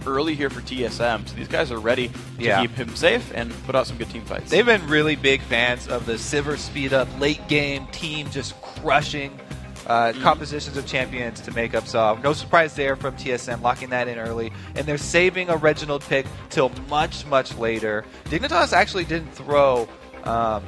early here for TSM, so these guys are ready to keep him safe and put out some good team fights. They've been really big fans of the Sivir speed-up, late-game team just crushing compositions of champions to make up. So no surprise there from TSM, locking that in early. And they're saving a Reginald pick till much, much later. Dignitas actually didn't throw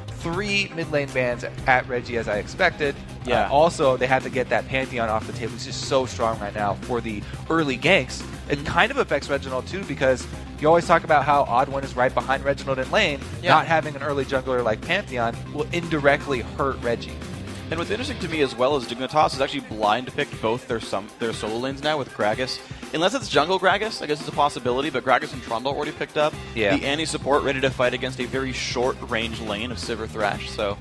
3 mid lane bans at Reggie as I expected. Yeah. Also, they had to get that Pantheon off the table. It's just so strong right now for the early ganks. It kind of affects Reginald too, because you always talk about how Odd1 is right behind Reginald in lane. Not having an early jungler like Pantheon will indirectly hurt Reggie. And what's interesting to me as well is Dignitas is actually blind to pick both their solo lanes now with Gragas. Unless it's jungle Gragas, I guess it's a possibility, but Gragas and Trundle already picked up. The anti-support ready to fight against a very short-range lane of Sivir Thresh. So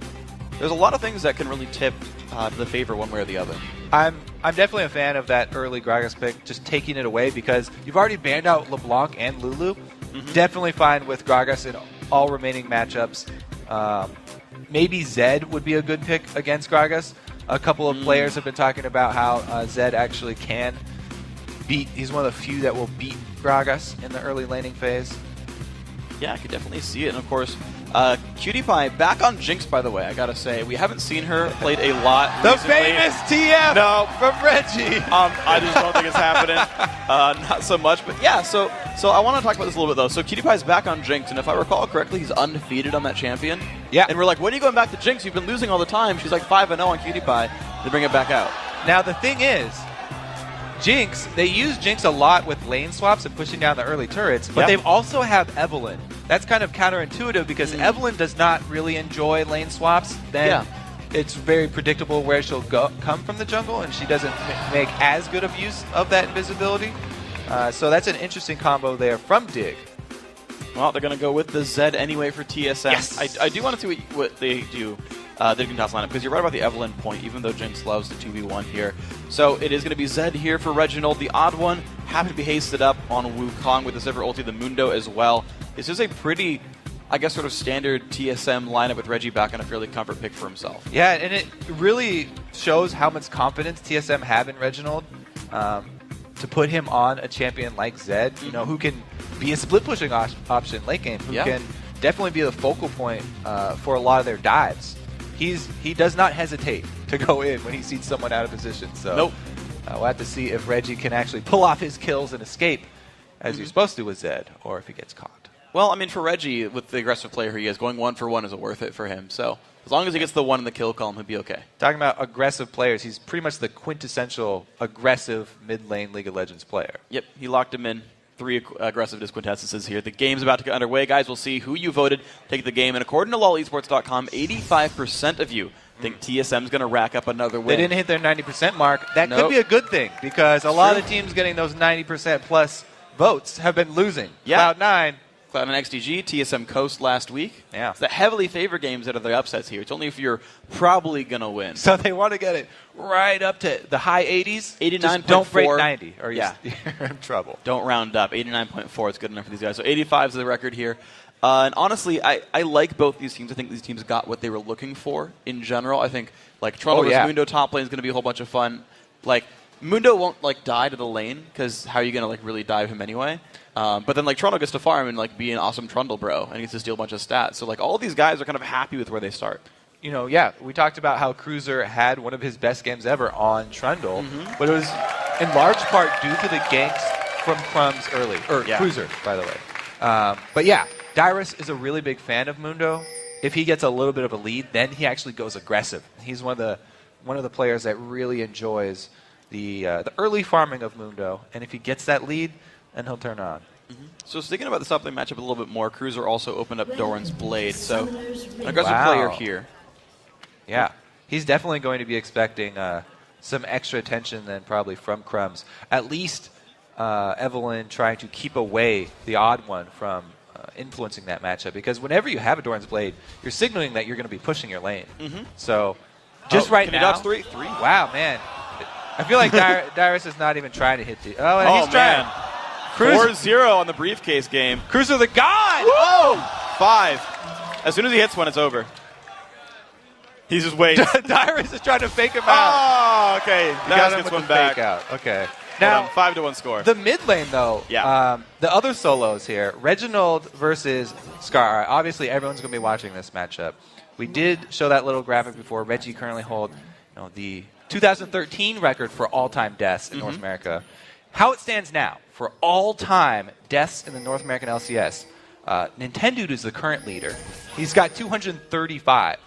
there's a lot of things that can really tip to the favor one way or the other. I'm definitely a fan of that early Gragas pick, just taking it away, because you've already banned out LeBlanc and Lulu. Definitely fine with Gragas in all remaining matchups. Maybe Zed would be a good pick against Gragas. A couple of players have been talking about how Zed actually can beat. He's one of the few that will beat Gragas in the early laning phase. Yeah, I could definitely see it. And of course, Cutie Pie back on Jinx, by the way. I gotta say, we haven't seen her played a lot The recently. famous TF from Reggie. I just don't think it's happening. Not so much, but yeah. So I want to talk about this a little bit though. So Cutie Pie's back on Jinx, and if I recall correctly, he's undefeated on that champion. Yeah. And we're like, when are you going back to Jinx? You've been losing all the time. She's like 5-0 on Cutie Pie. They bring it back out. Now the thing is, Jinx, they use Jinx a lot with lane swaps and pushing down the early turrets, but they've also have Evelynn. That's kind of counterintuitive, because Evelynn does not really enjoy lane swaps. Then it's very predictable where she'll come from the jungle, and she doesn't make as good of use of that invisibility. So that's an interesting combo there from Dig. Well, they're going to go with the Zed anyway for TSM. Yes. I do want to see what they do, the Dignitas lineup, because you're right about the Evelynn point, even though Jinx loves the 2v1 here. So it is going to be Zed here for Reginald. The odd one happened to be hasted up on Wukong with the Sivir ulti, the Mundo as well. This is a pretty, I guess, sort of standard TSM lineup with Reggie back on a fairly comfort pick for himself. Yeah, and it really shows how much confidence TSM have in Reginald to put him on a champion like Zed, you know, who can be a split pushing option late game, who can definitely be the focal point for a lot of their dives. He does not hesitate to go in when he sees someone out of position. So we'll have to see if Reggie can actually pull off his kills and escape as he's supposed to with Zed, or if he gets caught. Well, I mean, for Reggie, with the aggressive player he is, going 1-for-1 is worth it for him. So as long as he gets the 1 in the kill column, he'll be okay. Talking about aggressive players, he's pretty much the quintessential aggressive mid-lane League of Legends player. Yep, he locked him in. 3 aggressive quintessences here. The game's about to get underway. Guys, we'll see who you voted take the game. And according to lolesports.com, 85% of you think TSM's going to rack up another win. They didn't hit their 90% mark. That could be a good thing, because a lot of the teams getting those 90% plus votes have been losing. Cloud9 XDG, TSM Coast last week. Yeah. It's the heavily favored games that are the upsets here. It's only if you're probably going to win. So they want to get it right up to the high 80s. 89.4. Don't break 90 or you're in trouble. Don't round up. 89.4 is good enough for these guys. So 85 is the record here. And honestly, I like both these teams. I think these teams got what they were looking for in general. I think like Toronto versus Mundo top lane is going to be a whole bunch of fun. Like Mundo won't like die to the lane, because how are you going to like really dive him anyway? But then like Toronto gets to farm and like be an awesome Trundle bro and gets to steal a bunch of stats. So like all these guys are kind of happy with where they start. You know, we talked about how Cruiser had one of his best games ever on Trundle, but it was in large part due to the ganks from Crumbs early, or Cruiser, by the way. But yeah, Dyrus is a really big fan of Mundo. If he gets a little bit of a lead, then he actually goes aggressive. He's one of the players that really enjoys the early farming of Mundo, and if he gets that lead, then he'll turn on. So speaking about the top lane matchup a little bit more, Cruiser also opened up Doran's Blade, so an aggressive player here. Yeah, he's definitely going to be expecting some extra attention than probably from Crumbs. At least Evelynn trying to keep away the odd one from influencing that matchup, because whenever you have a Doran's Blade, you're signaling that you're going to be pushing your lane. So just right now, three. Wow, man. I feel like Dyrus is not even trying to hit the... Oh, and he's trying. 4-0 on the briefcase game. Cruiser the God! Whoa! 5. As soon as he hits one, it's over. He's just waiting. Dyrus is trying to fake him out. Oh, okay. Dyrus gets one back. Out. Okay. Now, 5-1 score. The mid lane, though, the other solos here, Reginald versus Scar. Obviously, everyone's going to be watching this matchup. We did show that little graphic before. Reggie currently holds the 2013 record for all-time deaths in North America. How it stands now for all-time deaths in the North American LCS, Nintendo is the current leader. He's got 235.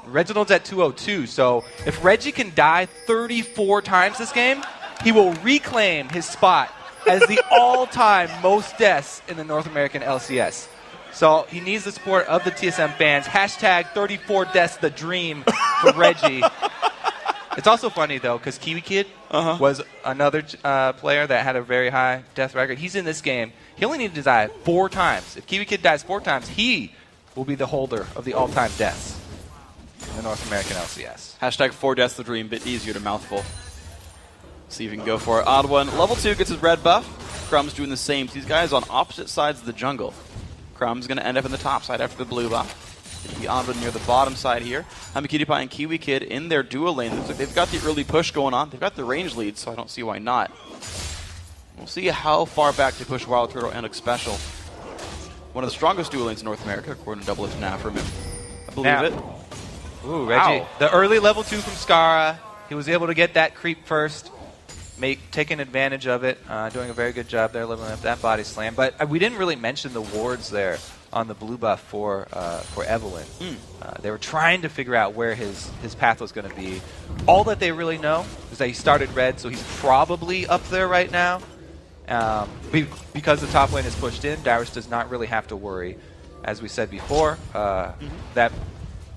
Reginald's at 202, so if Reggie can die 34 times this game, he will reclaim his spot as the all-time most deaths in the North American LCS. So he needs the support of the TSM fans. Hashtag 34 deaths the dream for Reggie. It's also funny, though, because Kiwi Kid was another player that had a very high death record. He's in this game. He only needed to die 4 times. If Kiwi Kid dies 4 times, he will be the holder of the all-time deaths in the North American LCS. Hashtag 4 deaths the dream, bit easier to mouthful. See if you can go for it. Odd one. Level 2 gets his red buff. Crumb's doing the same. These guys on opposite sides of the jungle. Crumb's going to end up in the top side after the blue buff. The Odd one near the bottom side here. Cutie and Kiwi Kid in their dual lane. Looks like they've got the early push going on. They've got the range lead, so I don't see why not. We'll see how far back they push Wild Turtle and Special. One of the strongest dual lanes in North America, according to Double H now from him. I believe it. Ooh, Reggie. Wow. The early level 2 from Skara. He was able to get that creep first. Taking advantage of it, doing a very good job there, leveling up that body slam. But we didn't really mention the wards there on the blue buff for Evelyn. They were trying to figure out where his path was going to be. All that they really know is that he started red, so he's probably up there right now. Because the top lane is pushed in, Dyrus does not really have to worry. As we said before, that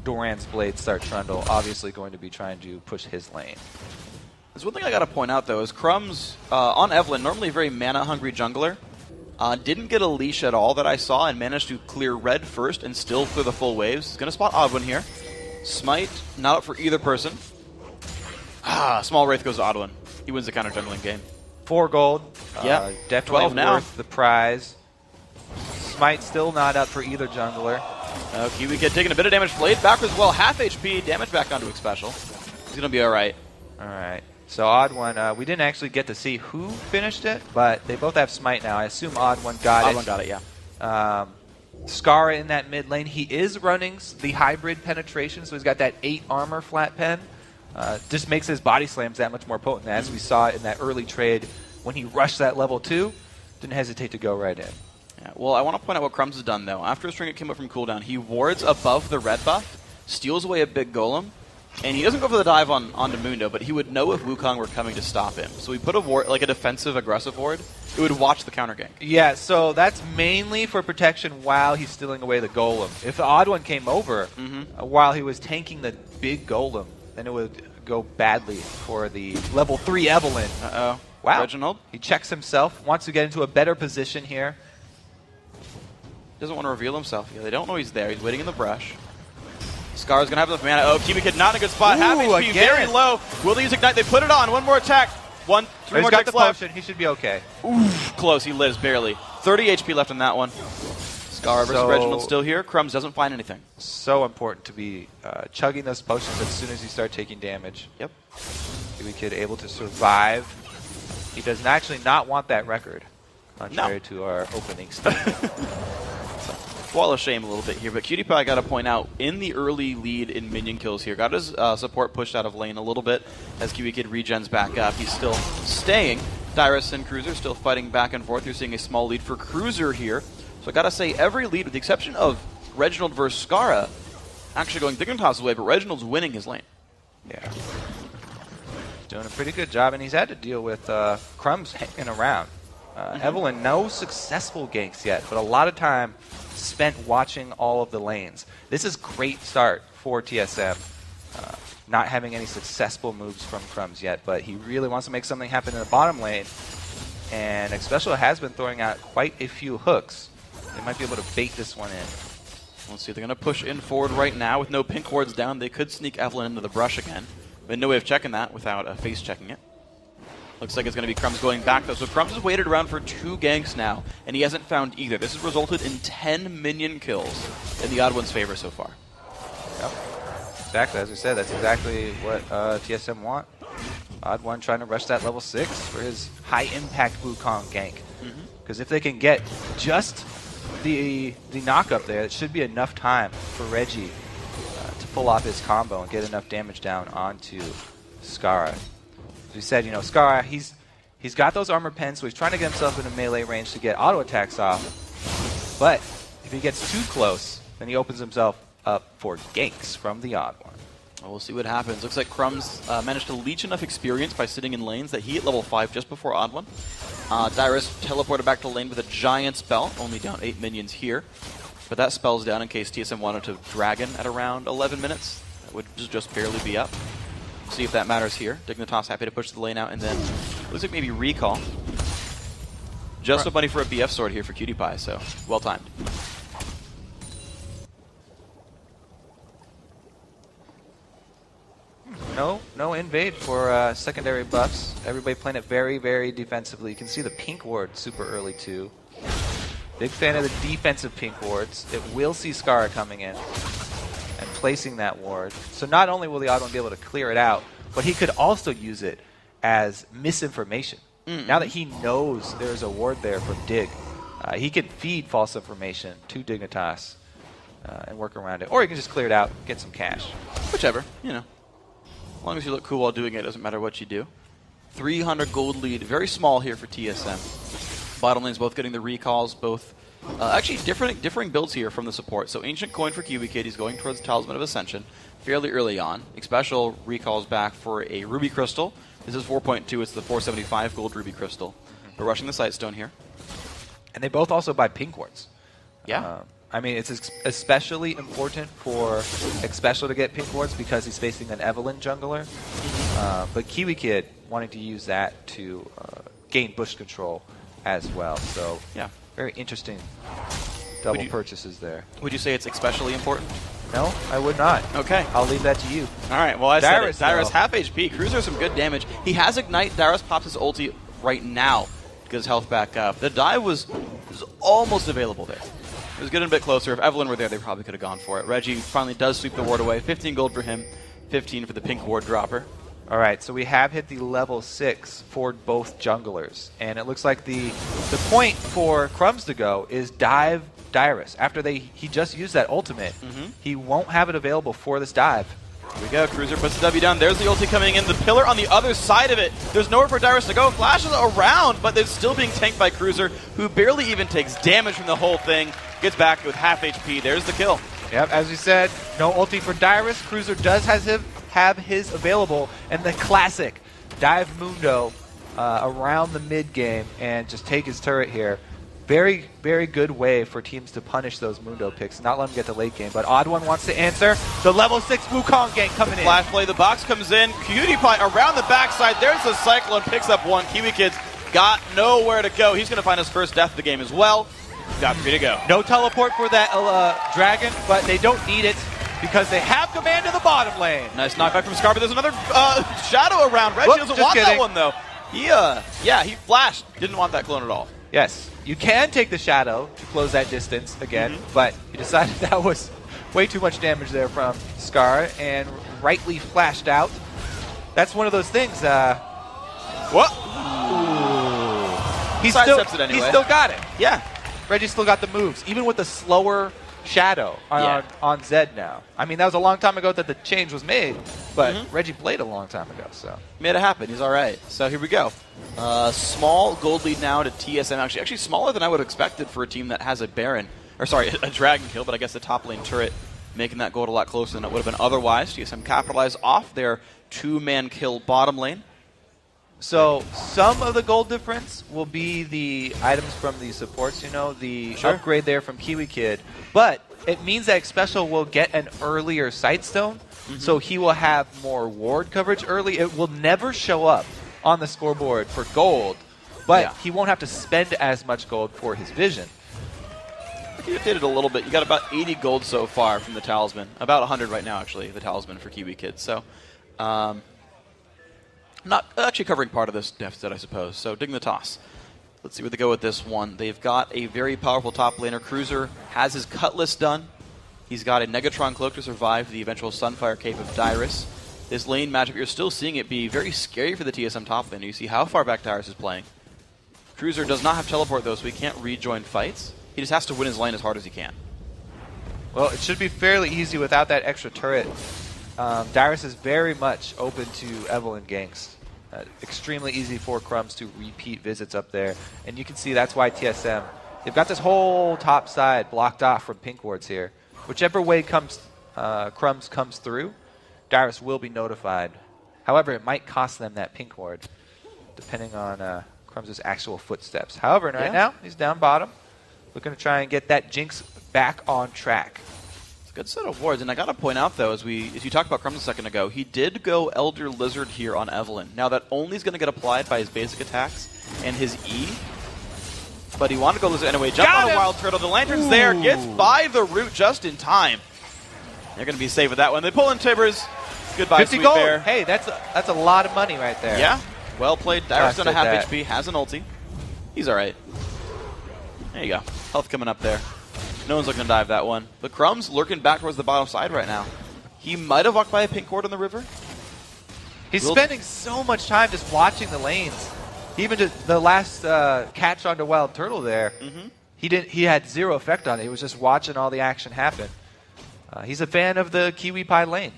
Doran's Blade start Trundle obviously going to be trying to push his lane. There's one thing I got to point out, though, is Crumbs, on Evelyn, normally a very mana-hungry jungler, didn't get a leash at all that I saw and managed to clear red first and still clear the full waves. He's going to spot Odd One here. Smite, not up for either person. Small Wraith goes to Odd One. He wins the counter-jungling game. 4 gold. Yeah, definitely worth the prize. Smite still not up for either jungler. Kiwi Kid taking a bit of damage. Blade backwards well. Half HP. Damage back onto Special. He's going to be all right. All right. So Odd One, we didn't actually get to see who finished it, but they both have Smite now. I assume Odd One got it. Odd One got it, yeah. Skara in that mid lane. He is running the hybrid penetration, so he's got that 8 armor flat pen. Just makes his body slams that much more potent, as we saw in that early trade when he rushed that level 2. Didn't hesitate to go right in. Yeah, well, I want to point out what Crumbs has done, though. After his trinket came up from cooldown, he wards above the red buff, steals away a big golem, and he doesn't go for the dive onto Mundo, but he would know if Wukong were coming to stop him. So he put a ward, like a defensive, aggressive ward. It would watch the counter gank. Yeah, so that's mainly for protection while he's stealing away the golem. If the Odd One came over while he was tanking the big golem, then it would go badly for the level 3 Evelyn. Uh-oh. Wow. Reginald. He checks himself, wants to get into a better position here. Doesn't want to reveal himself. Yeah, they don't know he's there. He's waiting in the brush. Scar's going to have enough mana. Oh, Kiwi Kid not in a good spot. Half HP, again. very low. Will they use Ignite? They put it on. One more attack. 3 more got attacks the left. potion. He should be okay. Oof, close. He lives barely. 30 HP left on that one. Scar versus Reginald still here. Crumbs doesn't find anything. So important to be chugging those potions as soon as you start taking damage. Yep. Kiwi Kid able to survive. He does actually not want that record, contrary to our opening statement. Swallow shame a little bit here, but Cutie Pie got to point out, in the early lead in minion kills here, got his support pushed out of lane a little bit as Kiwi Kid regens back up. He's still staying. Dyrus and Cruiser still fighting back and forth. You're seeing a small lead for Cruiser here. So I got to say, every lead, with the exception of Reginald versus Skara, actually going Dignitas' way, but Reginald's winning his lane. Yeah. Doing a pretty good job, and he's had to deal with Crumbs hanging around. Evelyn, no successful ganks yet, but a lot of time spent watching all of the lanes. This is great start for TSM. Not having any successful moves from Crumbs yet, but he really wants to make something happen in the bottom lane. And Xpecial has been throwing out quite a few hooks. They might be able to bait this one in. Let's see, they're going to push in forward right now with no pink wards down. They could sneak Evelyn into the brush again, but no way of checking that without face checking it. Looks like it's going to be Crumbs going back, though. So Crumbs has waited around for 2 ganks now, and he hasn't found either. This has resulted in 10 minion kills in the Odd One's favor so far. Yep. Exactly. As we said, that's exactly what TSM want. Odd1 trying to rush that level 6 for his high-impact Wukong gank. Because if they can get just the knock-up there, it should be enough time for Reggie to pull off his combo and get enough damage down onto Skara. As we said, Skara, he's got those armor pens, so he's trying to get himself into melee range to get auto attacks off. But if he gets too close, then he opens himself up for ganks from the Odd1. Well, we'll see what happens. Looks like Crumbs managed to leech enough experience by sitting in lanes that he hit level 5 just before Odd1. Dyrus teleported back to lane with a giant spell, only down 8 minions here. But that spell's down in case TSM wanted to Dragon at around 11 minutes. That would just barely be up. See if that matters here. Dignitas happy to push the lane out, and then looks like maybe recall. Just a money for a BF sword here for Cutie Pie, so well timed. No invade for secondary buffs. Everybody playing it very, very defensively. You can see the pink ward super early too. Big fan of the defensive pink wards. It will see Skara coming in and placing that ward. So not only will the Odd1 be able to clear it out, but he could also use it as misinformation. Now that he knows there's a ward there from Dig, he can feed false information to Dignitas and work around it. Or he can just clear it out, get some cash. Whichever, As long as you look cool while doing it, doesn't matter what you do. 300 gold lead, very small here for TSM. Bottom lane's both getting the recalls, both actually differing builds here from the support. So Ancient Coin for QB Kid, he's going towards Talisman of Ascension fairly early on. Special recalls back for a Ruby Crystal. This is 4.2, it's the 475 gold Ruby Crystal. We're rushing the Sightstone here. And they both also buy pink wards. Yeah. I mean, it's especially important for Xpecial to get pink wards because he's facing an Evelynn jungler. But Kiwi Kid wanting to use that to gain bush control as well. So, yeah, very interesting double purchases there. Would you say it's especially important? No, I would not. Okay. I'll leave that to you. All right, well, I said it. Dyrus half HP. Cruiser some good damage. He has Ignite. Dyrus pops his ulti right now to get his health back up. The dive was almost available there. It was getting a bit closer. If Evelynn were there, they probably could have gone for it. Reggie finally does sweep the ward away. 15 gold for him, 15 for the pink ward dropper. All right, so we have hit the level 6 for both junglers. And it looks like the point for Crumbs to go is dive Dyrus. After he just used that ultimate, he won't have it available for this dive. Here we go. Cruiser puts the W down. There's the ulti coming in. The pillar on the other side of it. There's nowhere for Dyrus to go. Flashes around, but they're still being tanked by Cruiser, who barely even takes damage from the whole thing. Gets back with half HP. There's the kill. Yep, as we said, no ulti for Dyrus. Cruiser does have his available, and the classic dive Mundo around the mid game and just take his turret here. Very, very good way for teams to punish those Mundo picks, not let them get to late game. But Odd1 wants to answer. The level 6 Wukong gank coming in. Flash play, the box comes in. Cutie Pie around the backside. There's the Cyclone, picks up one. Kiwi Kid's got nowhere to go. He's going to find his first death of the game as well. Got 3 to go. No teleport for that Dragon, but they don't need it because they have command of the bottom lane. Nice knockback from Scar, but there's another shadow around. Reggie doesn't want that one, though. He flashed. Didn't want that clone at all. Yes. You can take the shadow to close that distance again, but you decided that was way too much damage there from Scar and rightly flashed out. That's one of those things. What? He still got it. Yeah. Reggie still got the moves, even with the slower shadow on Zed now. I mean, that was a long time ago that the change was made, but Reggie played a long time ago, so. Made it happen. He's all right. So here we go. Small gold lead now to TSM. Actually smaller than I would have expected for a team that has a Baron. Or sorry, a Dragon kill, but I guess the top lane turret making that gold a lot closer than it would have been otherwise. TSM capitalized off their 2-man kill bottom lane. So some of the gold difference will be the items from the supports, the upgrade there from Kiwi Kid. But it means that Xpecial will get an earlier Sightstone, so he will have more ward coverage early. It will never show up on the scoreboard for gold, but he won't have to spend as much gold for his vision. You updated a little bit. You got about 80 gold so far from the Talisman. About 100 right now, actually, the Talisman for Kiwi Kid. So, not actually covering part of this deficit, I suppose. So, Dignitas. Let's see where they go with this one. They've got a very powerful top laner. Cruiser has his Cutlass done. He's got a Negatron Cloak to survive the eventual Sunfire Cape of Dyrus. this lane matchup, you're still seeing it be very scary for the TSM top lane. You see how far back Dyrus is playing. Cruiser does not have teleport, though, so he can't rejoin fights. He just has to win his lane as hard as he can. Well, it should be fairly easy without that extra turret. Dyrus is very much open to Evelynn ganks. Extremely easy for Crumbs to repeat visits up there. And you can see that's why TSM, they've got this whole top side blocked off from pink wards here. Whichever way Crumbs comes through, Dyrus will be notified. However, it might cost them that pink ward, depending on Crumbs' actual footsteps. However, right now, he's down bottom. We're going to try and get that Jinx back on track. It's a good set of wards, and I got to point out, though, as you talked about Crumbs a second ago, he did go Elder Lizard here on Evelynn. Now, that only is going to get applied by his basic attacks and his E, but he wanted to go Lizard anyway. Jump on a Wild Turtle. The Lantern's there, gets by the root just in time. They're going to be safe with that one. They pull in Tibbers. Goodbye, 50 Sweet gold. Bear. Hey, that's a lot of money right there. Yeah, well played. Dyrus on a half HP, has an ulti. He's all right. There you go. Health coming up there. No one's looking to dive that one. But Crumbs lurking back towards the bottom side right now. He might have walked by a pink ward on the river. He's spending so much time just watching the lanes. Even just the last catch onto Wild Turtle there, he had zero effect on it. He was just watching all the action happen. He's a fan of the Kiwi Pie lane.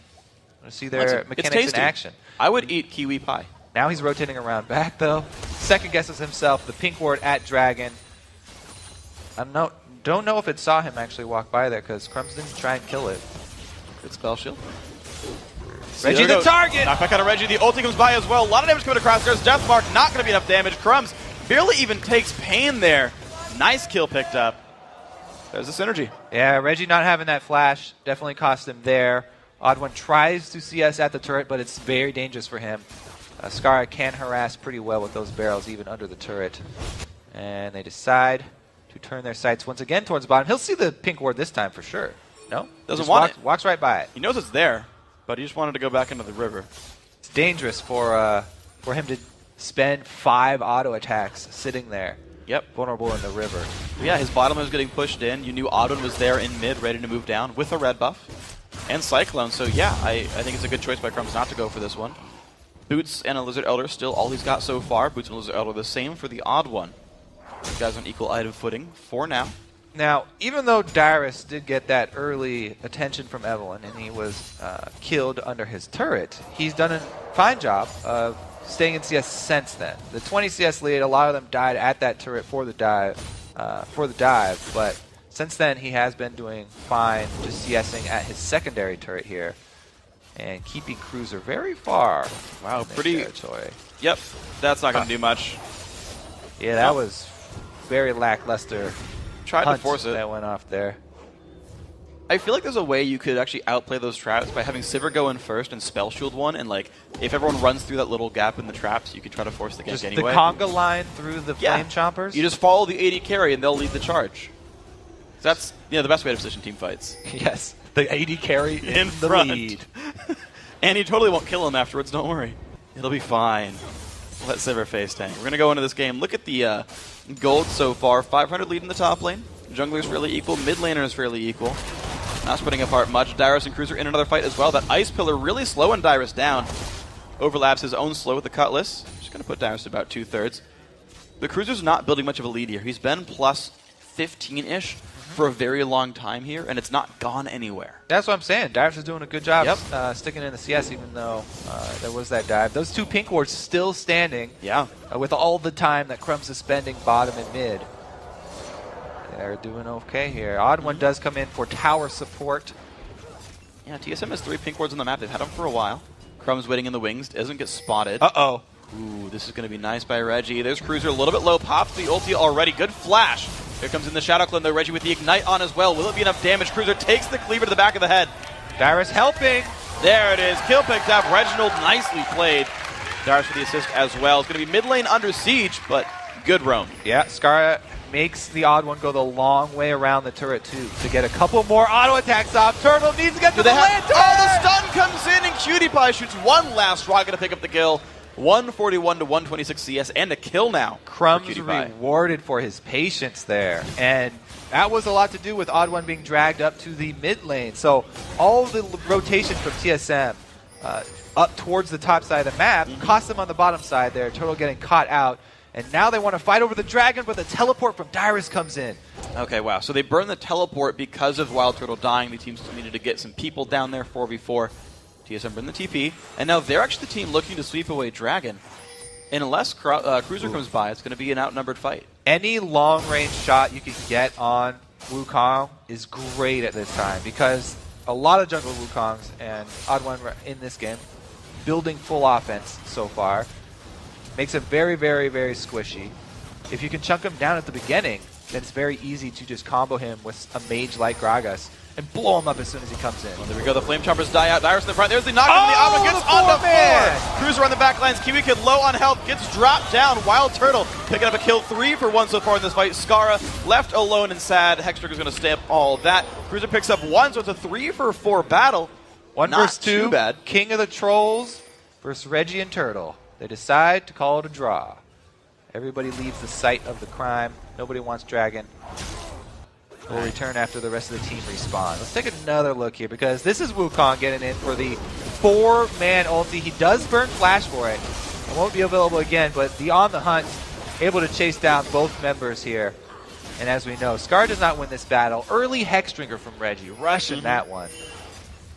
Want to see their mechanics in action. I would eat Kiwi Pie. Now he's rotating around back, though. Second guesses himself. The pink ward at Dragon. I don't know if it saw him actually walk by there, because Crumbs didn't try and kill it. Good spell shield. Reggie the target! Knockback out of Reggie. The ulti comes by as well. A lot of damage coming across. There's Death Mark. Not going to be enough damage. Crumbs barely even takes pain there. Nice kill picked up. There's the synergy. Yeah, Reggie not having that flash definitely cost him there. Odd1 tries to CS at the turret, but it's very dangerous for him. Skara can harass pretty well with those barrels, even under the turret. And they decide to turn their sights once again towards the bottom. He'll see the pink ward this time for sure. No? Doesn't want it. Walks right by it. He knows it's there, but he just wanted to go back into the river. It's dangerous for him to spend 5 auto attacks sitting there. Yep. Vulnerable in the river. Yeah, his bottom was getting pushed in. You knew Odd1 was there in mid, ready to move down with a red buff and Cyclone. So yeah, I think it's a good choice by Crumbs not to go for this one. Boots and a Lizard Elder still all he's got so far. Boots and Lizard Elder the same for the Odd1. These guys on equal item footing for now. Now, even though Dyrus did get that early attention from Evelynn and he was killed under his turret, he's done a fine job of staying in CS since then. The 20 CS lead, a lot of them died at that turret for the dive, but since then he has been doing fine just CSing at his secondary turret here and keeping Cruiser very far. Wow, pretty territory. Yep, that's not going to do much. Yeah, that was very lackluster. Tried to force it. That went off there. I feel like there's a way you could actually outplay those traps by having Sivir go in first and spell shield one, and like if everyone runs through that little gap in the traps, you could try to force the gank just anyway. The conga line through the flame chompers? You just follow the AD carry and they'll lead the charge. That's the best way to position team fights. Yes, the AD carry in the front. lead. And you totally won't kill him afterwards, don't worry. It'll be fine. Let Sivir face tank. We're going to go into this game. Look at the gold so far. 500 lead in the top lane. Jungler's fairly equal. Mid laner is fairly equal. Not splitting apart much. Dyrus and Cruiser in another fight as well. That Ice Pillar really slowing Dyrus down. Overlaps his own slow with the Cutlass. Just going to put Dyrus to about 2/3. The Cruiser's not building much of a lead here. He's been plus 15-ish for a very long time here, and it's not gone anywhere. That's what I'm saying. Dyrus is doing a good job sticking in the CS, even though there was that dive. Those 2 pink wards still standing. Yeah. With all the time that Crumbs is spending bottom and mid. They're doing okay here. Odd1 does come in for tower support. Yeah, TSM has 3 pink wards on the map. They've had them for a while. Crumbs waiting in the wings. Doesn't get spotted. Uh-oh. Ooh, this is going to be nice by Reggie. There's Cruiser a little bit low. Pops the ulti already. Good flash. Here comes in the Shadow Clone, though. Reggie with the Ignite on as well. Will it be enough damage? Cruiser takes the cleaver to the back of the head. Dyrus helping. There it is. Kill picked up. Reginald nicely played. Dyrus for the assist as well. It's going to be mid lane under siege, but good roam. Yeah, Skara makes the Odd1 go the long way around the turret, too, to get a couple more auto attacks off. Turtle needs to get to the lantern! Oh, the stun comes in, and Cutie Pie shoots one last rocket to pick up the kill. 141 to 126 CS, and a kill now. Crumbs rewarded for his patience there. And that was a lot to do with Odd1 being dragged up to the mid lane. So all the rotation from TSM up towards the top side of the map, cost them on the bottom side there. Turtle getting caught out. And now they want to fight over the dragon, but the teleport from Dyrus comes in. Okay, wow. So they burned the teleport because of Wild Turtle dying. The team still needed to get some people down there, 4v4. TSM burned the TP. And now they're actually the team looking to sweep away Dragon. And unless Cruiser comes by, it's going to be an outnumbered fight. Any long-range shot you can get on Wukong is great at this time because a lot of jungle Wukongs and Odd1 in this game, building full offense so far, makes it very, very, very squishy. If you can chunk him down at the beginning, then it's very easy to just combo him with a mage like Gragas and blow him up as soon as he comes in. Well, there we go. The Flame Chompers die out. Dyrus in the front. There's the knockdown. The Alba gets on the 4. Cruiser on the back lines. Kiwi Kid low on health. Gets dropped down. Wild Turtle picking up a kill 3 for 1 so far in this fight. Skara left alone and sad. Hextrigger's going to stamp all that. Cruiser picks up 1, so it's a 3 for 4 battle. 1 Not versus 2. Too bad. King of the Trolls versus Reggie and Turtle. They decide to call it a draw. Everybody leaves the site of the crime. Nobody wants Dragon. We'll return after the rest of the team respawn. Let's take another look here because this is Wukong getting in for the 4-man ulti. He does burn flash for it. It won't be available again, but the On the Hunt able to chase down both members here. And as we know, Scar does not win this battle. Early Hexdrinker from Reggie, rushing that one.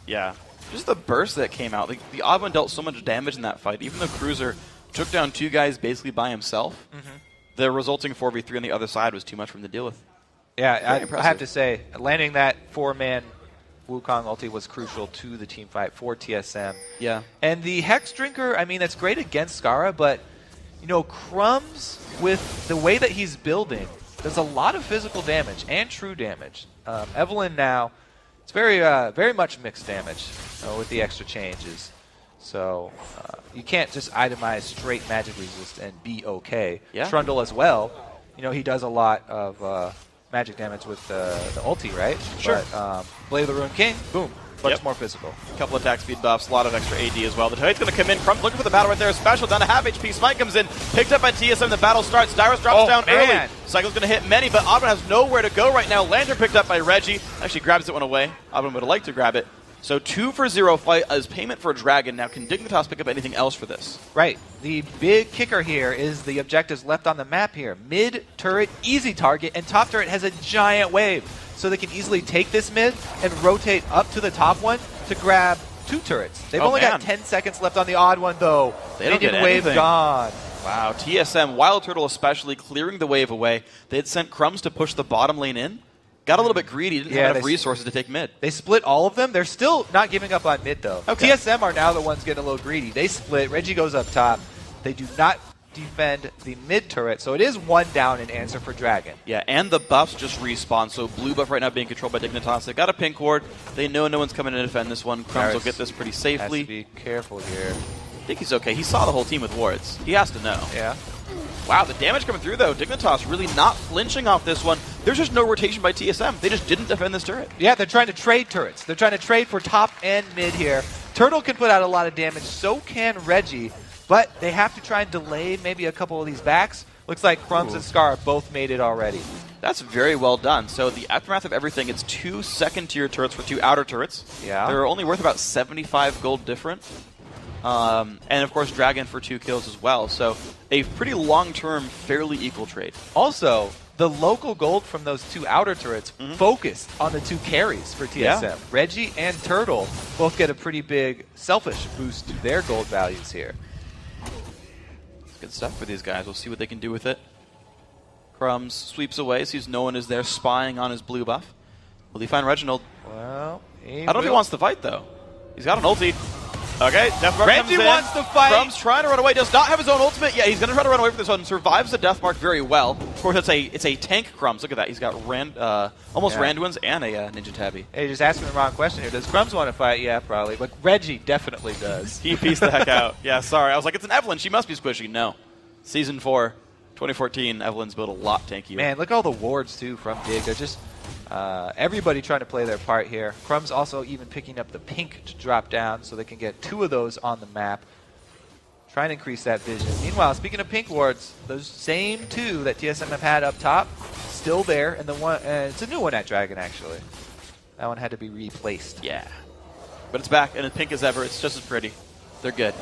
Yeah. Just the burst that came out. The Odd1 dealt so much damage in that fight. Even though Cruiser took down 2 guys basically by himself, the resulting 4v3 on the other side was too much for him to deal with. Yeah, I have to say, landing that 4-man Wukong ulti was crucial to the team fight for TSM. Yeah. And the Hex Drinker, I mean, that's great against Skara, but, you know, Crumbs, with the way that he's building, does a lot of physical damage and true damage. Evelyn now, it's very much mixed damage with the extra changes. So you can't just itemize straight magic resist and be okay. Yeah. Trundle as well. You know, he does a lot of magic damage with the ulti, right? Sure. But Blade of the Ruined King, boom, much more physical. A couple attack speed buffs, a lot of extra AD as well. The Titan's going to come in. Crumbs looking for the battle right there. Special down to half HP. Smite comes in, picked up by TSM. The battle starts. Dyrus drops down early. Cycle's going to hit many, but Odd1 has nowhere to go right now. Lantern picked up by Reggie. Actually grabs it one away. Odd1 would have liked to grab it. So 2 for 0 fight as payment for a Dragon. Now, can Dignitas pick up anything else for this? Right. The big kicker here is the objectives left on the map here. Mid turret, easy target, and top turret has a giant wave. So they can easily take this mid and rotate up to the top one to grab 2 turrets. They've only got 10 seconds left on the Odd one, though. They don't get wave gone. Wow. TSM, Wild Turtle especially, clearing the wave away. They had sent Crumbs to push the bottom lane in. Got a little bit greedy, didn't have enough resources to take mid. They split all of them. They're still not giving up on mid, though. Okay. TSM are now the ones getting a little greedy. They split. Reggie goes up top. They do not defend the mid turret, so it is 1 down in answer for Dragon. Yeah, and the buffs just respawn. So blue buff right now being controlled by Dignitas. They got a pink ward. They know no one's coming to defend this one. Crumbs will get this pretty safely. Has to be careful here. I think he's okay. He saw the whole team with wards. He has to know. Yeah. Wow, the damage coming through, though. Dignitas really not flinching off this one. There's just no rotation by TSM. They just didn't defend this turret. Yeah, they're trying to trade turrets. They're trying to trade for top and mid here. Turtle can put out a lot of damage. So can Reggie. But they have to try and delay maybe a couple of these backs. Looks like Crumbs and Scar both made it already. That's very well done. So the aftermath of everything, it's 2 second-tier turrets for 2 outer turrets. Yeah. They're only worth about 75 gold different. And, of course, Dragon for 2 kills as well. So a pretty long-term, fairly equal trade. Also, the local gold from those 2 outer turrets focused on the 2 carries for TSM. Yeah. Reggie and Turtle both get a pretty big selfish boost to their gold values here. Good stuff for these guys. We'll see what they can do with it. Crumbs sweeps away, sees no one is there spying on his blue buff. Will he find Reginald? Well, I don't know if he wants to fight, though. He's got an ulti. Okay, Deathmark Reggie comes in. wants to fight. Crumbs trying to run away. Does not have his own ultimate. Yeah, he's going to try to run away from this one. Survives the Deathmark very well. Of course, it's a tank Crumbs. Look at that. He's got almost Randuin's and a Ninja Tabby. Hey, just asking the wrong question here. Does Crumbs want to fight? Yeah, probably. But Reggie definitely does. He pieced the heck out. Yeah, sorry. I was like, it's an Evelyn. She must be squishy. No. Season 4, 2014, Evelyn's built a lot tankier. Man, look at all the wards, too, from Dig. They're just everybody trying to play their part here. Crumbs also even picking up the pink to drop down so they can get 2 of those on the map. Trying to increase that vision. Meanwhile, speaking of pink wards, those same 2 that TSM have had up top, still there. And the one it's a new one at Dragon, actually. That one had to be replaced. Yeah. But it's back, and it's pink as ever. It's just as pretty. They're good.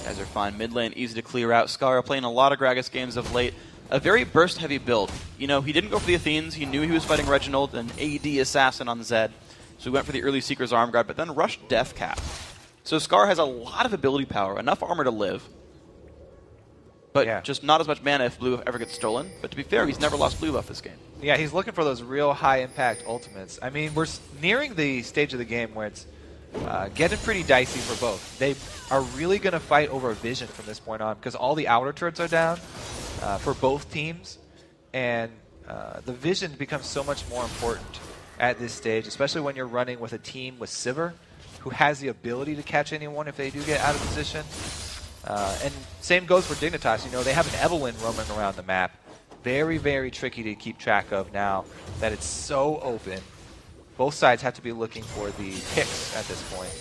Guys are fine. Mid lane, easy to clear out. Scar playing a lot of Gragas games of late. A very burst-heavy build. You know, he didn't go for the Athenes. He knew he was fighting Reginald, an AD assassin on Zed. So he went for the early Seeker's Arm Guard, but then rushed Death Cap. So Scar has a lot of ability power, enough armor to live. But just not as much mana if blue ever gets stolen. But to be fair, he's never lost blue buff this game. Yeah, he's looking for those real high-impact ultimates. I mean, we're nearing the stage of the game where it's getting pretty dicey for both. They are really going to fight over vision from this point on because all the outer turrets are down for both teams. And the vision becomes so much more important at this stage, especially when you're running with a team with Sivir, who has the ability to catch anyone if they do get out of position. And same goes for Dignitas. You know, they have an Evelyn roaming around the map. Very, very tricky to keep track of now that it's so open. Both sides have to be looking for the picks at this point.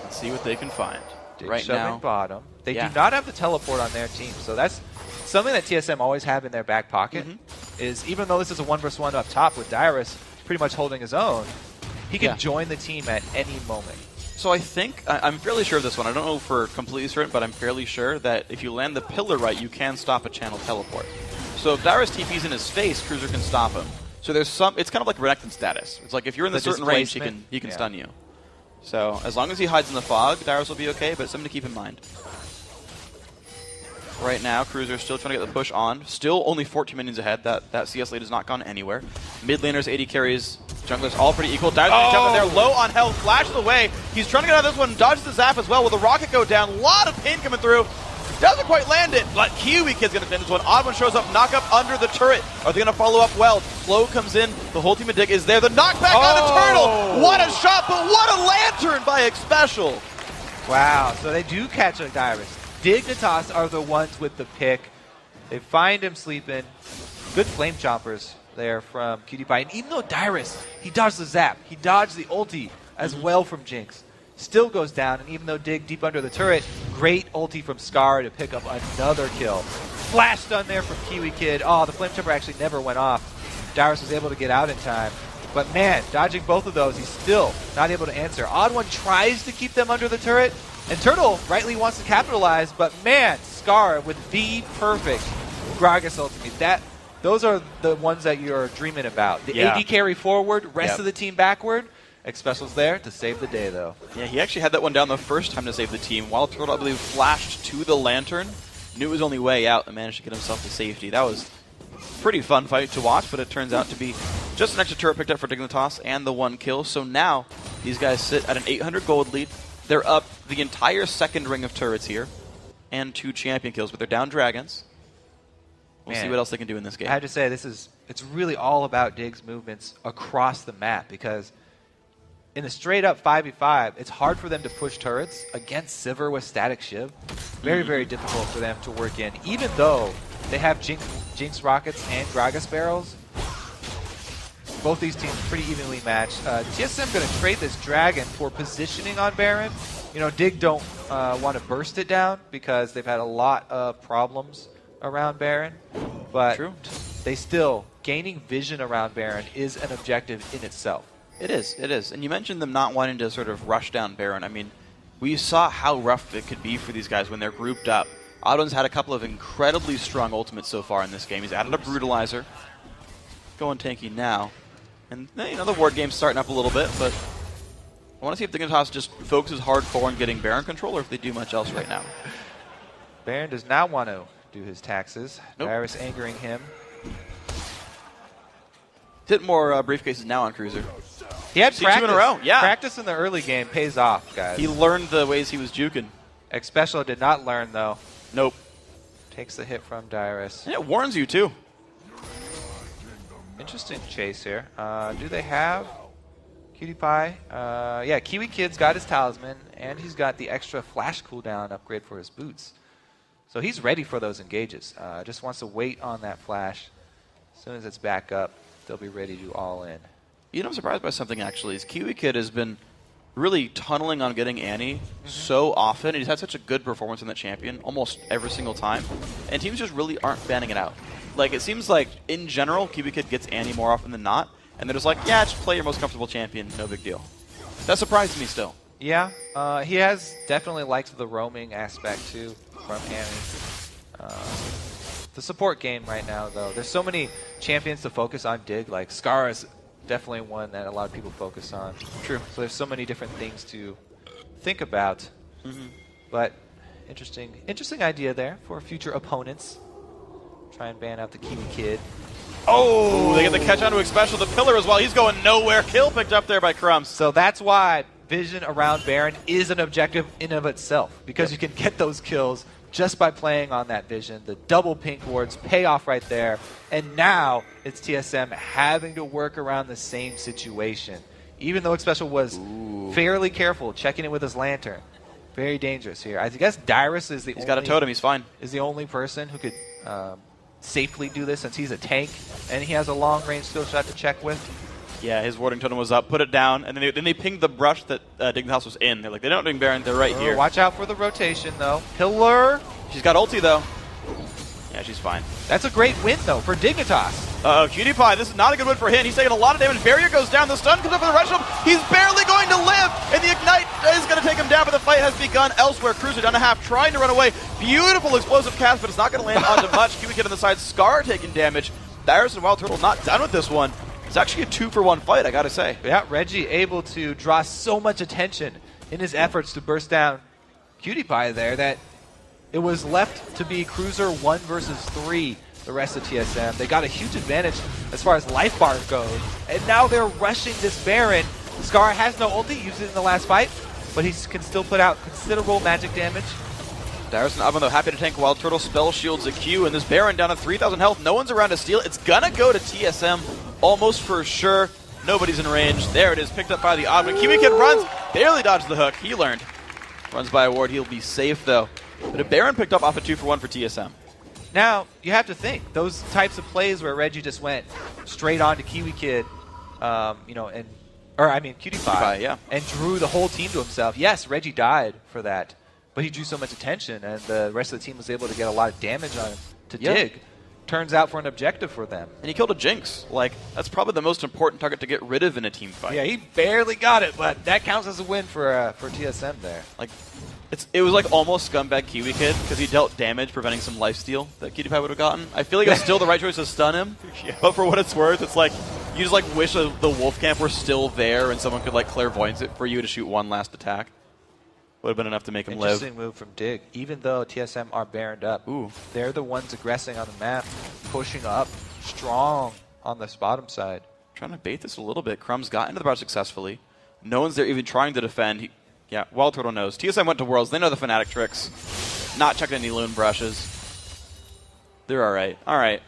Let's see what they can find. Right now, bottom. They do not have the teleport on their team, so that's something that TSM always have in their back pocket. Is even though this is a 1v1 up top with Dyrus pretty much holding his own, he can join the team at any moment. So I think, I'm fairly sure of this one. I don't know for completely certain, but I'm fairly sure that if you land the pillar right, you can stop a channel teleport. So if Dyrus TP's in his face, Cruiser can stop him. So there's some, it's kind of like Renekton status. It's like if you're in a certain range, he can stun you. So as long as he hides in the fog, Dyrus will be okay, but it's something to keep in mind. Right now, Cruiser's still trying to get the push on. Still only 14 minions ahead. That CS lead has not gone anywhere. Mid laners, AD carries, junglers all pretty equal. Dyrus jumping there, low on health, flashes away. He's trying to get out of this one, dodges the zap as well. Will the rocket go down? A lot of pain coming through. Doesn't quite land it, but Kiwi Kid's going to finish this one. Odd one shows up, knock up under the turret. Are they going to follow up well? Slow comes in, the whole team of Dig is there. The knockback on Eternal! What a shot, but what a lantern by Xpecial! Wow, so they do catch a Dyrus. Dignitas are the ones with the pick. They find him sleeping. Good flame chompers there from QTPie. And even though Dyrus, he dodged the zap, he dodged the ulti as well from Jinx. Still goes down, and even though Dig deep under the turret, great ulti from Scar to pick up another kill. Flash stun there from Kiwi Kid. Oh, the flame chopper actually never went off. Dyrus was able to get out in time. But man, dodging both of those, he's still not able to answer. Odd One tries to keep them under the turret, and Turtle rightly wants to capitalize, but man, Scar with the perfect Gragas ultimate. Those are the ones that you're dreaming about. The AD carry forward, rest of the team backward. Xpecial's there to save the day, though. Yeah, he actually had that one down the first time to save the team. While Turtle, I believe, flashed to the Lantern, knew it was only way out, and managed to get himself to safety. That was a pretty fun fight to watch, but it turns out to be just an extra turret picked up for Dignitas and the one kill. So now these guys sit at an 800 gold lead. They're up the entire second ring of turrets here, and 2 champion kills, but they're down dragons. We'll see what else they can do in this game. I have to say, it's really all about Dig's movements across the map, because in a straight-up 5v5, it's hard for them to push turrets against Sivir with Static Shiv. Very, very difficult for them to work in, even though they have Jinx rockets and Gragas barrels. Both these teams pretty evenly matched. TSM going to trade this Dragon for positioning on Baron. You know, Dig don't want to burst it down because they've had a lot of problems around Baron. But they still, gaining vision around Baron is an objective in itself. It is. And you mentioned them not wanting to sort of rush down Baron. I mean, we saw how rough it could be for these guys when they're grouped up. Oddon's had a couple of incredibly strong ultimates so far in this game. He's added a Brutalizer. Going tanky now. And, you know, the ward game's starting up a little bit, but I want to see if Dignitas just focuses hardcore on getting Baron control or if they do much else right now. Baron does not want to do his taxes. Dyrus angering him. Hit more briefcases now on Cruiser. He had practice. 2 in a row. Yeah. Practice in the early game pays off, guys. He learned the ways he was juking. Xpecial did not learn, though. Nope. Takes the hit from Dyrus. And it warns you, too. Interesting chase here. Do they have QTPie? Yeah, Kiwi Kid's got his talisman, and he's got the extra flash cooldown upgrade for his boots. So he's ready for those engages. Just wants to wait on that flash. As soon as it's back up, they'll be ready to all in. You know, I'm surprised by something, actually. Is Kiwi Kid has been really tunneling on getting Annie so often. He's had such a good performance in that champion almost every single time. And teams just really aren't banning it out. Like, it seems like, in general, Kiwi Kid gets Annie more often than not. and they're just like, yeah, just play your most comfortable champion, no big deal. That surprised me still. Yeah, he has definitely liked the roaming aspect too from Annie. The support game right now, though, there's so many champions to focus on. Dig, like Scar is definitely one that a lot of people focus on. True. So there's so many different things to think about. But interesting idea there for future opponents. Try and ban out the Kiwi Kid. Oh, they get the catch onto a special. The pillar as well. He's going nowhere. Kill picked up there by Crumbs. So that's why vision around Baron is an objective in of itself, because you can get those kills just by playing on that vision. The double pink wards pay off right there. And now it's TSM having to work around the same situation. Even though Xpecial was fairly careful, checking it with his lantern. Very dangerous here. I guess Dyrus is the He's got a totem. He's fine. Is the only person who could safely do this, since he's a tank and he has a long-range skill shot to check with. Yeah, his warding totem was up. Put it down, and then they pinged the brush that Dignitas was in. They're like, they're not doing Baron. They're right here. Watch out for the rotation, though. Pillar. She's got ulti, though. Yeah, she's fine. That's a great win, though, for Dignitas. Cutie Pie, this is not a good win for him. He's taking a lot of damage. Barrier goes down. The stun comes up for the red shield. He's barely going to live, and the Ignite is going to take him down, but the fight has begun elsewhere. Cruiser down a half, trying to run away. Beautiful explosive cast, but it's not going to land onto much. Kiwi Kid on the side. Scar taking damage. Dyrus and Wild Turtle not done with this one. It's actually a 2-for-1 fight, I gotta say. Yeah, Reggie able to draw so much attention in his efforts to burst down Cutie Pie there that it was left to be Cruiser 1 versus 3 the rest of TSM. They got a huge advantage as far as life bar goes, and now they're rushing this Baron. Scar has no ulti, used it in the last fight, but he can still put out considerable magic damage. Dyrus and Avon, though, happy to tank Wild Turtle, spell shields a Q, and this Baron down to 3,000 health. No one's around to steal. It's gonna go to TSM almost for sure. Nobody's in range. There it is, picked up by the Oddman. Kiwi Kid runs, barely dodged the hook. He learned. Runs by a ward. He'll be safe, though. But a Baron picked up off a 2-for-1 for TSM. Now, you have to think, those types of plays where Reggie just went straight on to Kiwi Kid, Cutie Pie, yeah, and drew the whole team to himself. Yes, Reggie died for that, but he drew so much attention, and the rest of the team was able to get a lot of damage on him to dig. Turns out for an objective for them. And he killed a Jinx. Like, that's probably the most important target to get rid of in a team fight. Yeah, he barely got it, but that counts as a win for TSM there. Like, it was like almost scumbag Kiwi Kid, because he dealt damage preventing some lifesteal that Cutie Pie would have gotten. I feel like it's still the right choice to stun him, but for what it's worth, it's like, you just like wish the Wolf Camp were still there and someone could like clairvoyance it for you to shoot one last attack. Would have been enough to make him live. Interesting move from Dig. Even though TSM are baroned up, they're the ones aggressing on the map, pushing up, strong on this bottom side. Trying to bait this a little bit. Crumb's got into the brush successfully. No one's there even trying to defend. Yeah, Wild Turtle knows. TSM went to Worlds. They know the Fnatic tricks. Not checking any loon brushes. They're alright. Alright.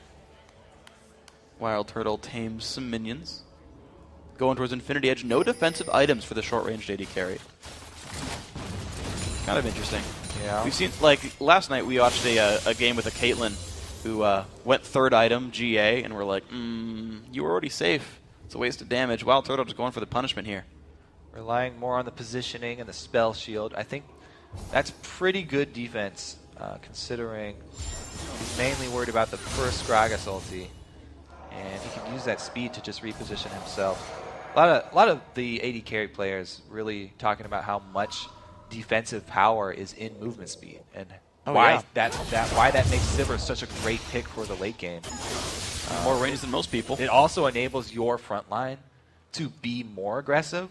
Wild Turtle tames some minions. Going towards Infinity Edge. No defensive items for the short-range AD carry. Kind of interesting. Yeah. We've seen, like, last night we watched a game with a Caitlyn who went third item, GA, and we're like, you were already safe. It's a waste of damage. Wild Turtle just going for the punishment here. Relying more on the positioning and the spell shield. I think that's pretty good defense, considering he's mainly worried about the first Gragas ulti. And he can use that speed to just reposition himself. A lot of the AD carry players really talking about how much defensive power is in movement speed, and why that makes Sivir such a great pick for the late game. More range than most people. It also enables your front line to be more aggressive,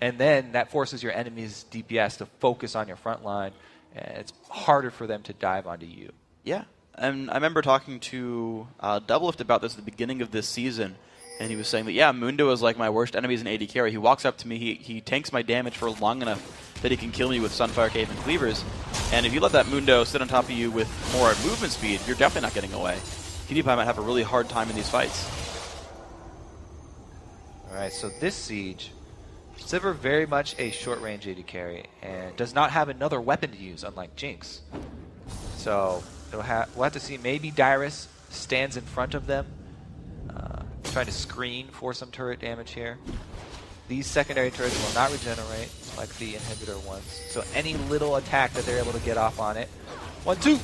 and then that forces your enemy's DPS to focus on your front line, and it's harder for them to dive onto you. Yeah, and I remember talking to Doublelift about this at the beginning of this season, and he was saying that, yeah, Mundo is like my worst enemy as an AD carry. He walks up to me, he tanks my damage for long enough that he can kill me with Sunfire Cave and Cleavers, and if you let that Mundo sit on top of you with more movement speed, you're definitely not getting away. PewDiePie might have a really hard time in these fights. Alright, so this Siege, Sivir very much a short-range AD carry, and does not have another weapon to use, unlike Jinx. So we'll have to see. Maybe Dyrus stands in front of them, trying to screen for some turret damage here. These secondary turrets will not regenerate like the inhibitor ones, so any little attack that they're able to get off on it. 1-2!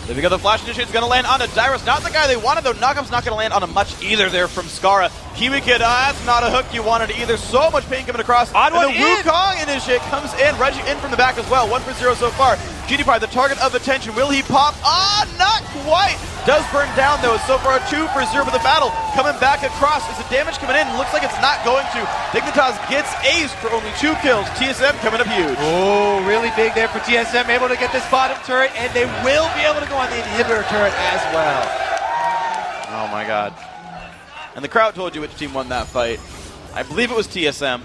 There we go, the flash initiate's going to land onto Dyrus. Not the guy they wanted, though. Knockup's not going to land on him much either there from Skara. Kiwi Kid, that's not a hook you wanted either. So much pain coming across. On one and the Wukong initiate comes in. Reggie in from the back as well. 1 for 0 so far. PewDiePie, the target of attention. Will he pop? Not quite. Does burn down, though. So far, a 2 for 0 for the battle. Coming back across. Is the damage coming in? Looks like it's not going to. Dignitas gets aced for only 2 kills. TSM coming up huge. Oh, really big there for TSM. Able to get this bottom turret, and they will be able to go on the inhibitor turret as well. Oh, my God. And the crowd told you which team won that fight. I believe it was TSM.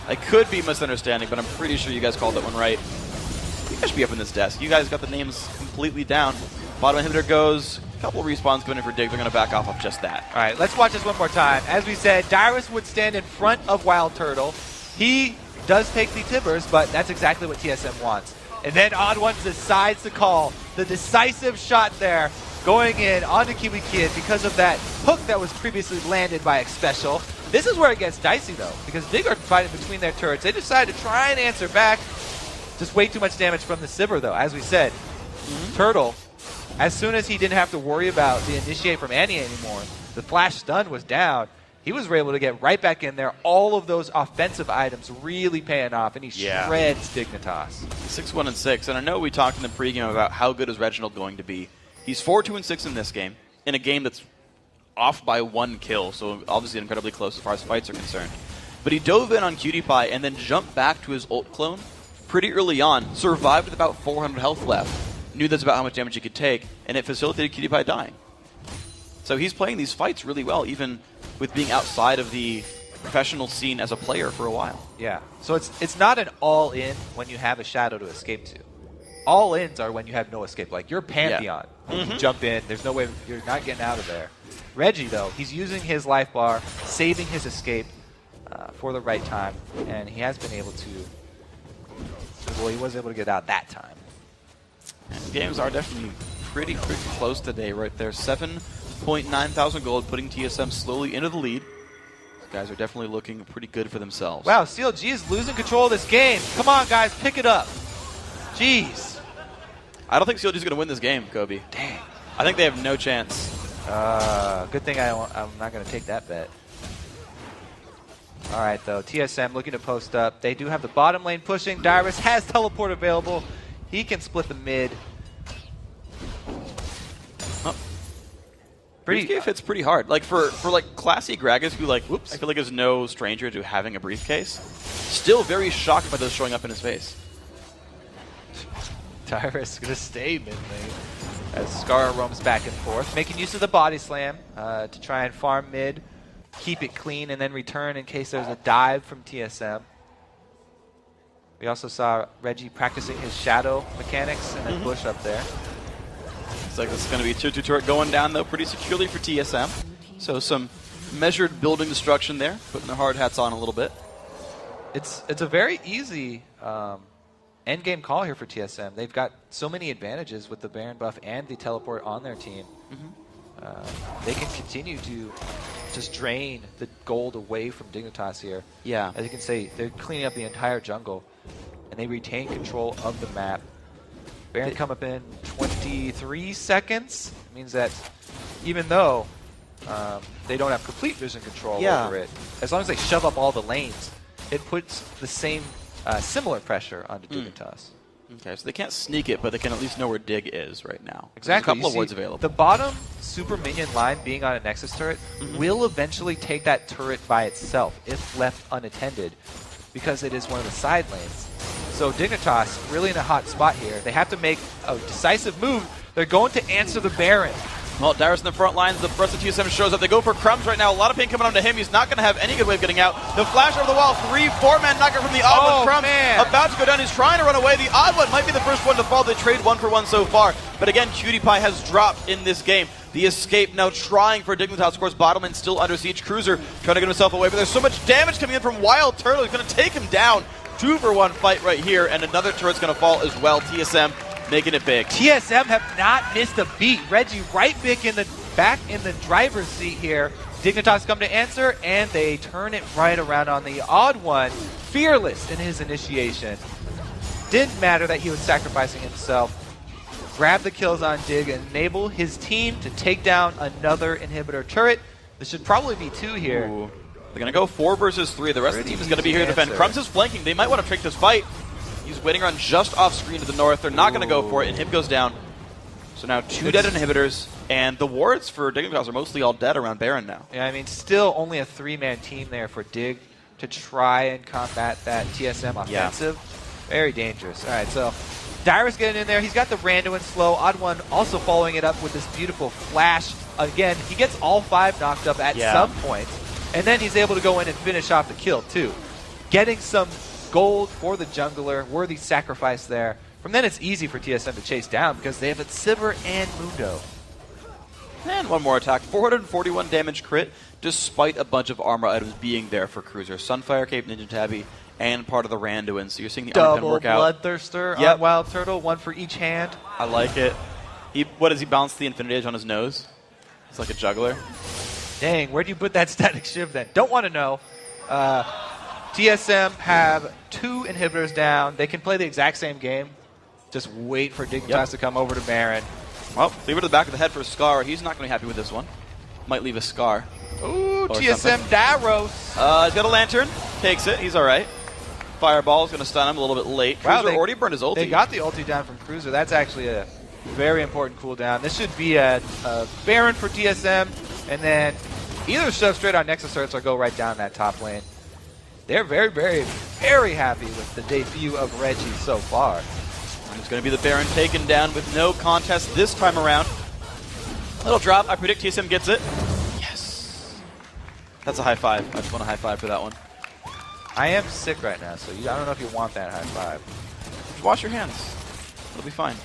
I could be misunderstanding, but I'm pretty sure you guys called that one right. You guys should be up in this desk. You guys got the names completely down. Bottom inhibitor goes. A couple respawns coming in for Dig. They're going to back off of just that. All right, let's watch this one more time. As we said, Dyrus would stand in front of Wild Turtle. He does take the Tibbers, but that's exactly what TSM wants. And then Odd1 decides to call the decisive shot there, going in onto Kiwi Kid because of that hook that was previously landed by Xpecial. This is where it gets dicey, though, because Dig are fighting between their turrets. They decide to try and answer back. Just way too much damage from the Sivir, though. As we said, Turtle, as soon as he didn't have to worry about the initiate from Annie anymore, the flash stun was down. He was able to get right back in there. All of those offensive items really paying off, and he shreds Dignitas. 6-1 and 6, and I know we talked in the pregame about how good is Reginald going to be. He's 4-2 and 6 in this game, in a game that's off by 1 kill, so obviously incredibly close as far as fights are concerned. But he dove in on PewDiePie and then jumped back to his ult clone pretty early on, survived with about 400 health left, knew that's about how much damage he could take, and it facilitated PewDiePie dying. So he's playing these fights really well, even with being outside of the professional scene as a player for a while. Yeah, so it's not an all-in when you have a shadow to escape to. All-ins are when you have no escape, like you're Pantheon. You jump in, there's no way, you're not getting out of there. Reggie, though, he's using his life bar, saving his escape for the right time, and he has been able to, well, he was able to get out that time. And games are definitely pretty close today right there. 7.9 thousand gold, putting TSM slowly into the lead. These guys are definitely looking pretty good for themselves. Wow, CLG is losing control of this game. Come on, guys, pick it up. Jeez. I don't think CLG is going to win this game, Kobe. Dang. I think they have no chance. Good thing I'm not going to take that bet. All right, though. TSM looking to post up. They do have the bottom lane pushing. Dyrus has teleport available. He can split the mid. Briefcase hits pretty hard. Like for like classy Gragas, who like I feel like is no stranger to having a briefcase. Still very shocked by those showing up in his face. Dyrus gonna stay mid lane as Skara roams back and forth, making use of the body slam to try and farm mid, keep it clean, and then return in case there's a dive from TSM. We also saw Reggie practicing his shadow mechanics and then push up there. Looks like this is going to be a 2-2 turret going down, though, pretty securely for TSM. So some measured building destruction there, putting their hard hats on a little bit. It's a very easy endgame call here for TSM. They've got so many advantages with the Baron buff and the teleport on their team. They can continue to just drain the gold away from Dignitas here. Yeah. As you can see, they're cleaning up the entire jungle, and they retain control of the map. Baron come up in 23 seconds. It means that even though they don't have complete vision control over it, as long as they shove up all the lanes, it puts the same similar pressure onto Dignitas. Okay, so they can't sneak it, but they can at least know where Dig is right now. Exactly. There's a couple of wards available. The bottom super minion line being on a Nexus turret will eventually take that turret by itself if left unattended, because it is one of the side lanes. So Dignitas really in a hot spot here. They have to make a decisive move. They're going to answer the Baron. Well, Dyrus in the front lines, the rest of TSM shows up. They go for Crumbs right now. A lot of pain coming onto him. He's not going to have any good way of getting out. The flash over the wall, 3-4-man knocker from the Odd One. Crumbs about to go down. He's trying to run away. The Odd One might be the first one to fall. They trade 1-for-1 so far. But again, PewDiePie has dropped in this game. The escape now trying for Dignitas. Of course, bottom lane still under siege. Cruiser trying to get himself away. But there's so much damage coming in from Wild Turtle. He's going to take him down. 2-for-1 fight right here. And another turret's going to fall as well. TSM making it big. TSM have not missed a beat. Reggie right back in the driver's seat here. Dignitas come to answer, and they turn it right around on the Odd One. Fearless in his initiation. Didn't matter that he was sacrificing himself. grab the kills on Dig, and enable his team to take down another inhibitor turret. This should probably be 2 here. Ooh. They're going to go 4 versus 3. The rest of the team is going to be here to defend. Crumbs is flanking. They might want to take this fight. He's waiting around just off screen to the north. They're not going to go for it. Inhib goes down. So now 2 dead inhibitors. And the wards for Dignitas are mostly all dead around Baron now. Yeah, I mean, still only a 3-man team there for Dig to try and combat that TSM offensive. Yeah. Very dangerous. All right, so Dyrus getting in there. He's got the Rando and slow. Odd1 also following it up with this beautiful flash. Again, he gets all 5 knocked up at some point. And then he's able to go in and finish off the kill, too. Getting some gold for the jungler. Worthy sacrifice there. From then, it's easy for TSM to chase down because they have a Sivir and Mundo. And one more attack. 441 damage crit, despite a bunch of armor items being there for Cruiser. Sunfire Cape, Ninja Tabby, and part of the Randuin. So you're seeing the armor pen work out. Double Bloodthirster on Wild Turtle, 1 for each hand. I like it. What does he bounce the Infinity Edge on his nose? It's like a juggler. Dang, where'd you put that static shiv then? Don't want to know. TSM have 2 inhibitors down. They can play the exact same game. Just wait for Dignitas to come over to Baron. Well, leave it to the back of the head for Scar. He's not going to be happy with this one. Might leave a Scar. Ooh, TSM Daros. He's got a Lantern. Takes it. He's all right. Fireball is going to stun him a little bit late. Wow, Cruiser already burned his ulti. They got the ulti down from Cruiser. That's actually a very important cooldown. This should be a Baron for TSM, and then either shove straight on Nexus Earths or go right down that top lane. They're very, very, very happy with the debut of Reggie so far. And it's going to be the Baron taken down with no contest this time around. Little drop. I predict TSM gets it. Yes. That's a high five. I just want a high five for that one. I am sick right now, so I don't know if you want that high five. Just wash your hands. It'll be fine.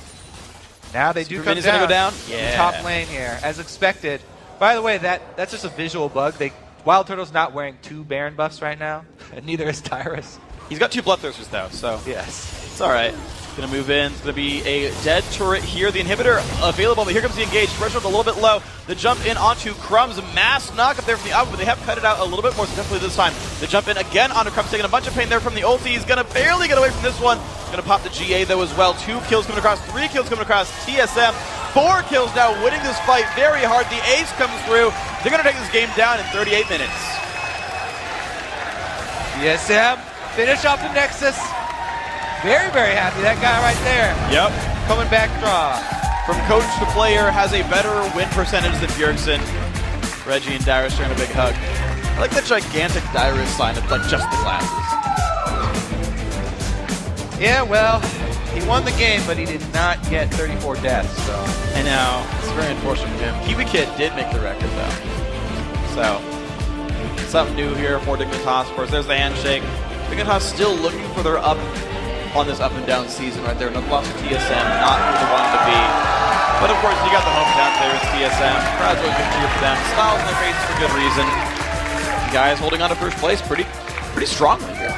Now they do come down. Gonna go down. Yeah. Top lane here, as expected. By the way, that's just a visual bug. Wild Turtle's not wearing 2 Baron buffs right now, and neither is Tyrus. He's got 2 Bloodthirsters though, so yes, it's all right. Going to move in. It's going to be a dead turret here. The inhibitor available, but here comes the engage. Threshold a little bit low. The jump in onto Crumbs. Mass knock up there from the out, but they have cut it out a little bit more successfully this time. The jump in again onto Crumbs, taking a bunch of pain there from the ulti. He's going to barely get away from this one. Going to pop the GA though as well. 2 kills coming across, 3 kills coming across. TSM, 4 kills now, winning this fight very hard. The ace comes through. They're going to take this game down in 38 minutes. TSM, finish off the Nexus. Very, very happy. That guy right there. Yep. Coming back draw. From coach to player, has a better win percentage than Bjergsen. Reggie and Dyrus sharing a big hug. I like the gigantic Dyrus sign of like just the glasses. Yeah, well, he won the game, but he did not get 34 deaths. So I know. It's very unfortunate for him. Kiwi Kid did make the record though. So something new here for Dignitas. Of course, there's the handshake. Dignitas still looking for their up on this up and down season right there. Another loss to TSM, not who they wanted to be. But of course, you got the hometown players, TSM. Crowd's always good cheer for them. Styles in their faces for good reason. The guys holding on to first place pretty strongly here.